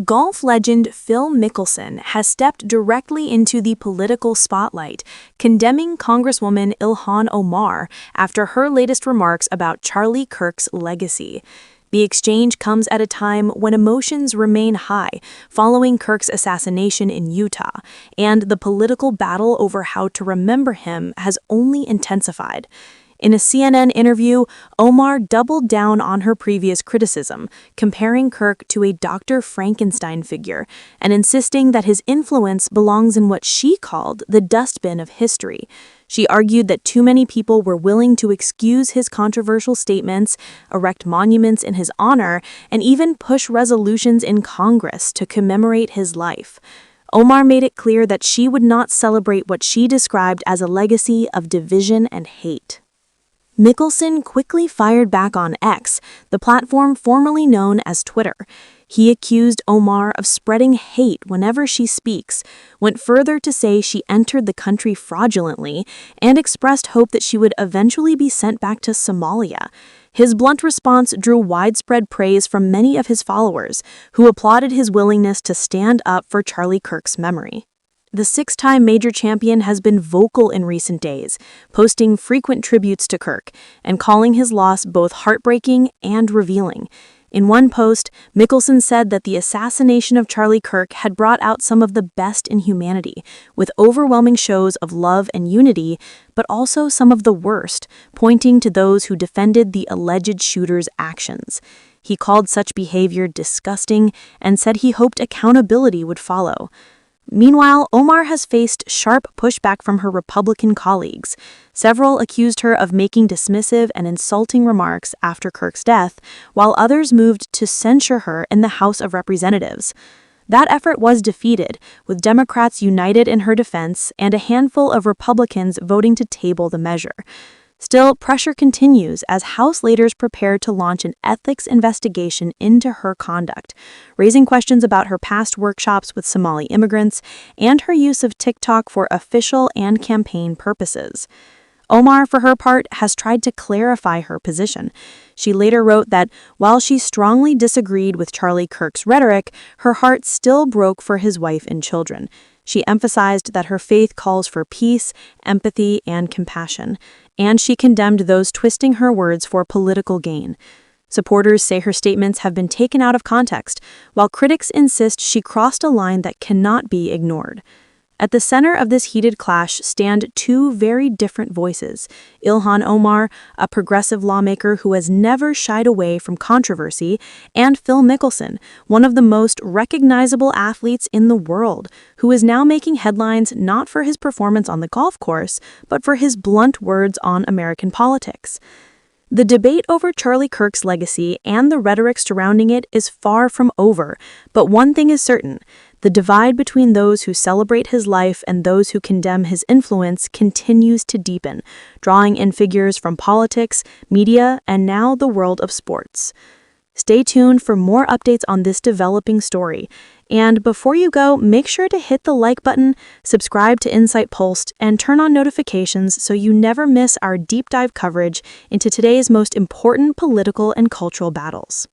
Golf legend Phil Mickelson has stepped directly into the political spotlight, condemning Congresswoman Ilhan Omar after her latest remarks about Charlie Kirk's legacy. The exchange comes at a time when emotions remain high following Kirk's assassination in Utah, and the political battle over how to remember him has only intensified. In a CNN interview, Omar doubled down on her previous criticism, comparing Kirk to a Dr. Frankenstein figure and insisting that his influence belongs in what she called the dustbin of history. She argued that too many people were willing to excuse his controversial statements, erect monuments in his honor, and even push resolutions in Congress to commemorate his life. Omar made it clear that she would not celebrate what she described as a legacy of division and hate. Mickelson quickly fired back on X, the platform formerly known as Twitter. He accused Omar of spreading hate whenever she speaks, went further to say she entered the country fraudulently, and expressed hope that she would eventually be sent back to Somalia. His blunt response drew widespread praise from many of his followers, who applauded his willingness to stand up for Charlie Kirk's memory. The six-time major champion has been vocal in recent days, posting frequent tributes to Kirk and calling his loss both heartbreaking and revealing. In one post, Mickelson said that the assassination of Charlie Kirk had brought out some of the best in humanity, with overwhelming shows of love and unity, but also some of the worst, pointing to those who defended the alleged shooter's actions. He called such behavior disgusting and said he hoped accountability would follow. Meanwhile, Omar has faced sharp pushback from her Republican colleagues. Several accused her of making dismissive and insulting remarks after Kirk's death, while others moved to censure her in the House of Representatives. That effort was defeated, with Democrats united in her defense and a handful of Republicans voting to table the measure. Still, pressure continues as House leaders prepare to launch an ethics investigation into her conduct, raising questions about her past workshops with Somali immigrants and her use of TikTok for official and campaign purposes. Omar, for her part, has tried to clarify her position. She later wrote that while she strongly disagreed with Charlie Kirk's rhetoric, her heart still broke for his wife and children. She emphasized that her faith calls for peace, empathy, and compassion, and she condemned those twisting her words for political gain. Supporters say her statements have been taken out of context, while critics insist she crossed a line that cannot be ignored. At the center of this heated clash stand two very different voices: Ilhan Omar, a progressive lawmaker who has never shied away from controversy, and Phil Mickelson, one of the most recognizable athletes in the world, who is now making headlines not for his performance on the golf course, but for his blunt words on American politics. The debate over Charlie Kirk's legacy and the rhetoric surrounding it is far from over, but one thing is certain: the divide between those who celebrate his life and those who condemn his influence continues to deepen, drawing in figures from politics, media, and now the world of sports. Stay tuned for more updates on this developing story. And before you go, make sure to hit the like button, subscribe to InsightPulse, and turn on notifications so you never miss our deep dive coverage into today's most important political and cultural battles.